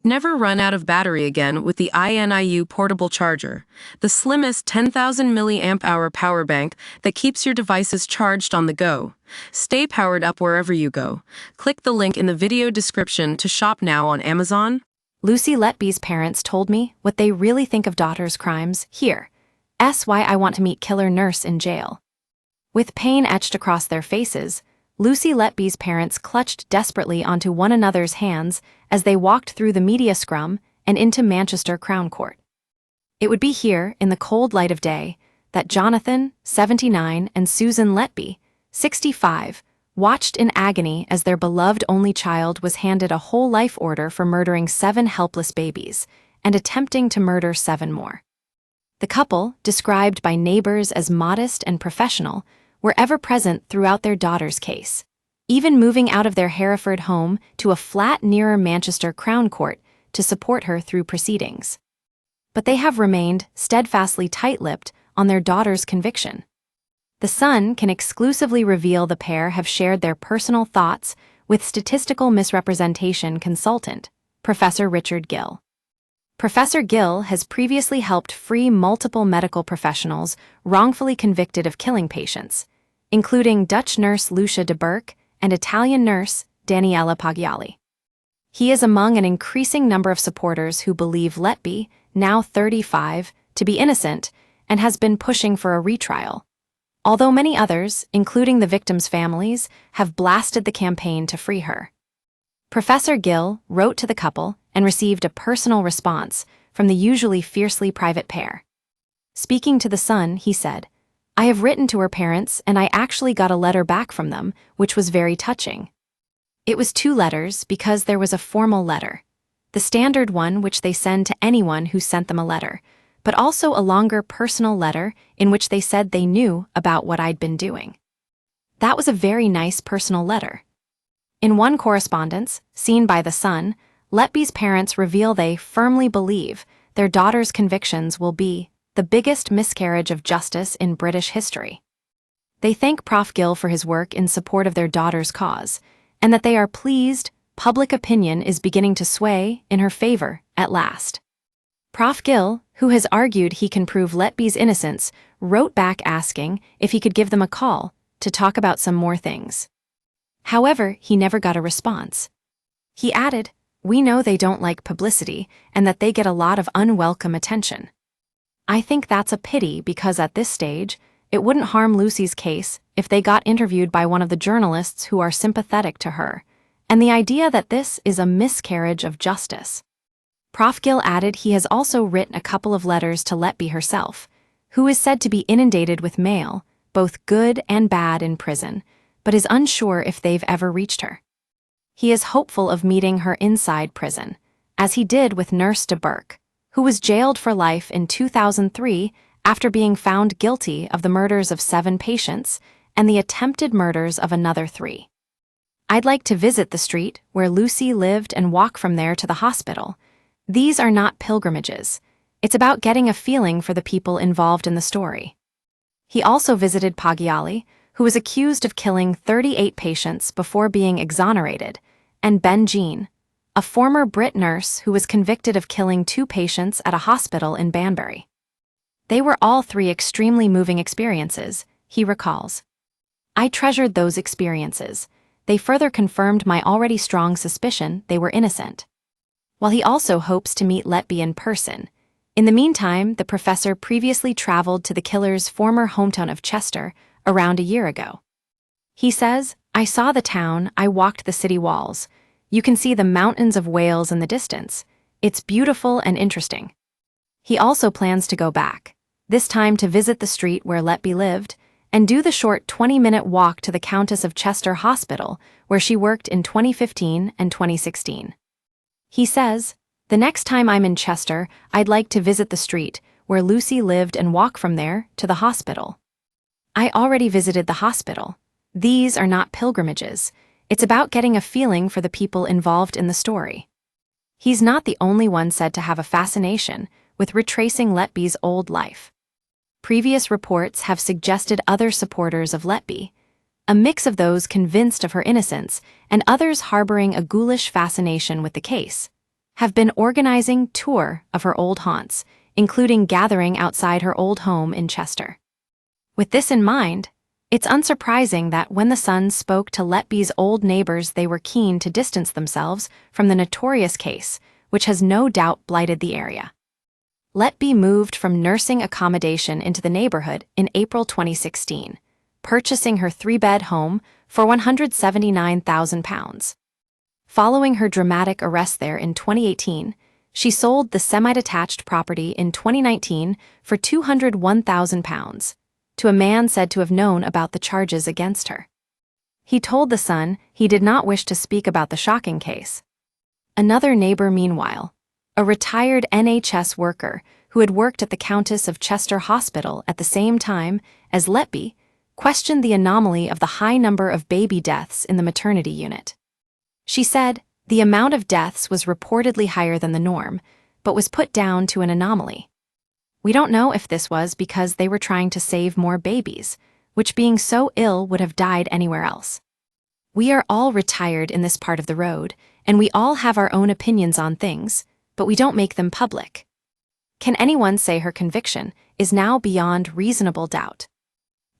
Never run out of battery again with the INIU portable charger, the slimmest 10,000 milliamp hour power bank that keeps your devices charged on the go. Stay powered up wherever you go. Click the link in the video description to shop now on Amazon. Lucy Letby's parents told me what they really think of daughter's crimes. Here. Why I want to meet killer nurse in jail. With pain etched across their faces, Lucy Letby's parents clutched desperately onto one another's hands as they walked through the media scrum and into Manchester Crown Court. It would be here, in the cold light of day, that Jonathan, 79, and Susan Letby, 65, watched in agony as their beloved only child was handed a whole life order for murdering 7 helpless babies and attempting to murder 7 more. The couple, described by neighbors as modest and professional, were ever present throughout their daughter's case, even moving out of their Hereford home to a flat nearer Manchester Crown Court to support her through proceedings. But they have remained steadfastly tight-lipped on their daughter's conviction. The Sun can exclusively reveal the pair have shared their personal thoughts with statistical misrepresentation consultant, Professor Richard Gill. Professor Gill has previously helped free multiple medical professionals wrongfully convicted of killing patients, including Dutch nurse Lucia de Burke and Italian nurse Daniela Paggiali. He is among an increasing number of supporters who believe Letby, now 35, to be innocent and has been pushing for a retrial, although many others, including the victims' families, have blasted the campaign to free her. Professor Gill wrote to the couple and received a personal response from the usually fiercely private pair. Speaking to The Sun, he said, "I have written to her parents and I actually got a letter back from them, which was very touching. It was 2 letters because there was a formal letter, the standard one which they send to anyone who sent them a letter, but also a longer personal letter in which they said they knew about what I'd been doing. That was a very nice personal letter." In one correspondence, seen by The Sun, Letby's parents reveal they firmly believe their daughter's convictions will be the biggest miscarriage of justice in British history. They thank Prof. Gill for his work in support of their daughter's cause, and that they are pleased public opinion is beginning to sway in her favor at last. Prof. Gill, who has argued he can prove Letby's innocence, wrote back asking if he could give them a call to talk about some more things. However, he never got a response. He added, "We know they don't like publicity and that they get a lot of unwelcome attention. I think that's a pity because at this stage, it wouldn't harm Lucy's case if they got interviewed by one of the journalists who are sympathetic to her, and the idea that this is a miscarriage of justice." Prof. Gill added he has also written a couple of letters to Letby herself, who is said to be inundated with mail, both good and bad, in prison, but is unsure if they've ever reached her. He is hopeful of meeting her inside prison, as he did with Nurse de Burke, who was jailed for life in 2003 after being found guilty of the murders of 7 patients and the attempted murders of another 3. "I'd like to visit the street where Lucy lived and walk from there to the hospital. These are not pilgrimages. It's about getting a feeling for the people involved in the story." He also visited Paggiali, who was accused of killing 38 patients before being exonerated, and Ben Jean, a former Brit nurse who was convicted of killing 2 patients at a hospital in Banbury. They were all 3 extremely moving experiences, he recalls. "I treasured those experiences. They further confirmed my already strong suspicion they were innocent." While he also hopes to meet Letby in person, in the meantime, the professor previously traveled to the killer's former hometown of Chester around a year ago. He says, "I saw the town, I walked the city walls. You can see the mountains of Wales in the distance. It's beautiful and interesting." He also plans to go back, this time to visit the street where Letby lived, and do the short 20-minute walk to the Countess of Chester Hospital, where she worked in 2015 and 2016. He says, "The next time I'm in Chester, I'd like to visit the street where Lucy lived and walk from there to the hospital. I already visited the hospital. These are not pilgrimages. It's about getting a feeling for the people involved in the story." He's not the only one said to have a fascination with retracing Letby's old life. Previous reports have suggested other supporters of Letby, a mix of those convinced of her innocence and others harboring a ghoulish fascination with the case, have been organizing a tour of her old haunts, including gathering outside her old home in Chester. With this in mind, it's unsurprising that when the Sun spoke to Letby's old neighbors, they were keen to distance themselves from the notorious case, which has no doubt blighted the area. Letby moved from nursing accommodation into the neighborhood in April 2016, purchasing her three-bed home for £179,000. Following her dramatic arrest there in 2018, she sold the semi-detached property in 2019 for £201,000 to a man said to have known about the charges against her. He told The Sun he did not wish to speak about the shocking case. Another neighbor, meanwhile, a retired NHS worker who had worked at the Countess of Chester Hospital at the same time as Letby, questioned the anomaly of the high number of baby deaths in the maternity unit. She said the amount of deaths was reportedly higher than the norm, but was put down to an anomaly. We don't know if this was because they were trying to save more babies, which being so ill would have died anywhere else. We are all retired in this part of the road, and we all have our own opinions on things, but we don't make them public. Can anyone say her conviction is now beyond reasonable doubt?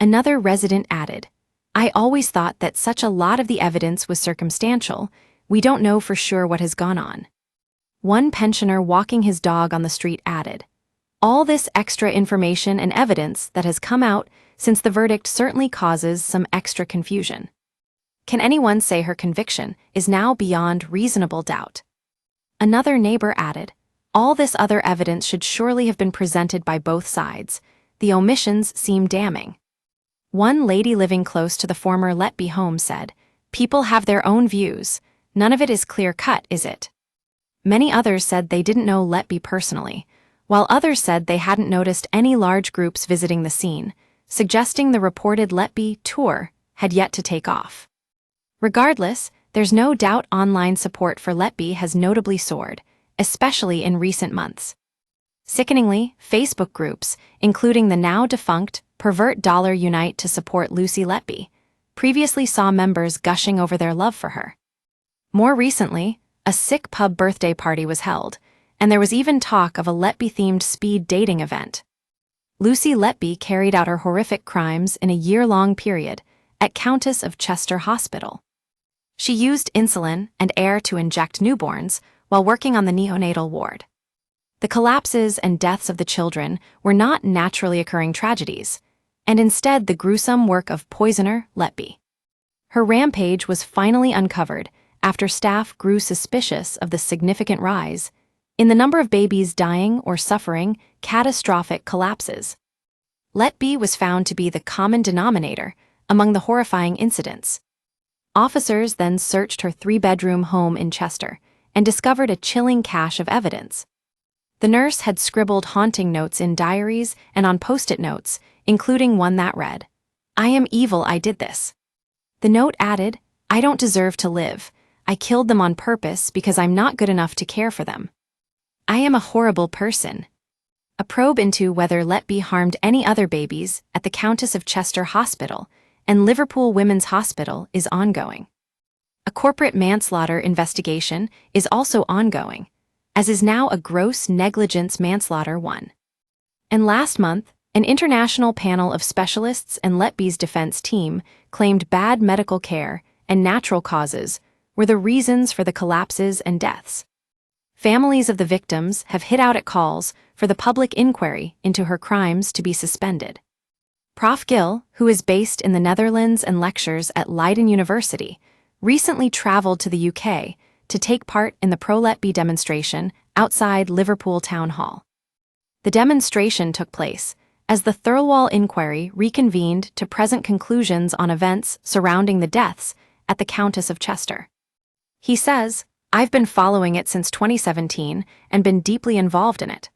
Another resident added, I always thought that such a lot of the evidence was circumstantial, we don't know for sure what has gone on. One pensioner walking his dog on the street added, all this extra information and evidence that has come out since the verdict certainly causes some extra confusion. Can anyone say her conviction is now beyond reasonable doubt? Another neighbor added, all this other evidence should surely have been presented by both sides. The omissions seem damning. One lady living close to the former Letby home said, people have their own views, none of it is clear-cut, is it? Many others said they didn't know Letby personally, while others said they hadn't noticed any large groups visiting the scene, suggesting the reported Letby tour had yet to take off. Regardless, there's no doubt online support for Letby has notably soared, especially in recent months. Sickeningly, Facebook groups, including the now-defunct Pervert Dollar Unite to support Lucy Letby, previously saw members gushing over their love for her. More recently, a sick pub birthday party was held, and there was even talk of a Letby-themed speed dating event. Lucy Letby carried out her horrific crimes in a year-long period at Countess of Chester Hospital. She used insulin and air to inject newborns while working on the neonatal ward. The collapses and deaths of the children were not naturally occurring tragedies, and instead the gruesome work of poisoner Letby. Her rampage was finally uncovered after staff grew suspicious of the significant rise in the number of babies dying or suffering catastrophic collapses. Letby was found to be the common denominator among the horrifying incidents. Officers then searched her three-bedroom home in Chester and discovered a chilling cache of evidence. The nurse had scribbled haunting notes in diaries and on post-it notes, including one that read, I am evil, I did this. The note added, I don't deserve to live. I killed them on purpose because I'm not good enough to care for them. I am a horrible person. A probe into whether Letby harmed any other babies at the Countess of Chester Hospital and Liverpool Women's Hospital is ongoing. A corporate manslaughter investigation is also ongoing, as is now a gross negligence manslaughter one. And last month, an international panel of specialists and Letby's defense team claimed bad medical care and natural causes were the reasons for the collapses and deaths. Families of the victims have hit out at calls for the public inquiry into her crimes to be suspended. Prof. Gill, who is based in the Netherlands and lectures at Leiden University, recently traveled to the UK to take part in the pro-Letby demonstration outside Liverpool Town Hall. The demonstration took place as the Thirlwall inquiry reconvened to present conclusions on events surrounding the deaths at the Countess of Chester. He says, I've been following it since 2017 and been deeply involved in it.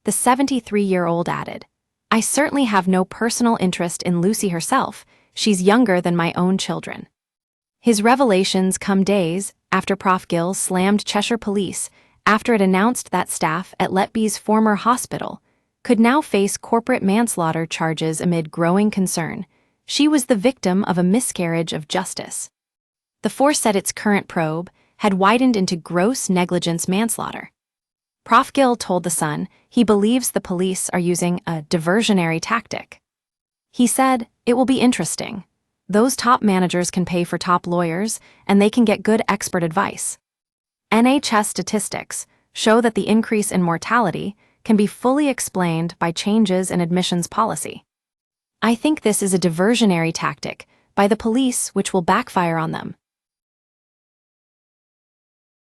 The 73-year-old added, I certainly have no personal interest in Lucy herself, she's younger than my own children. His revelations come days after Prof. Gill slammed Cheshire Police after it announced that staff at Letby's former hospital could now face corporate manslaughter charges amid growing concern. She was the victim of a miscarriage of justice. The force said its current probe had widened into gross negligence manslaughter. Prof. Gill told The Sun he believes the police are using a diversionary tactic. He said, "It will be interesting. Those top managers can pay for top lawyers, and they can get good expert advice. NHS statistics show that the increase in mortality can be fully explained by changes in admissions policy. I think this is a diversionary tactic by the police which will backfire on them,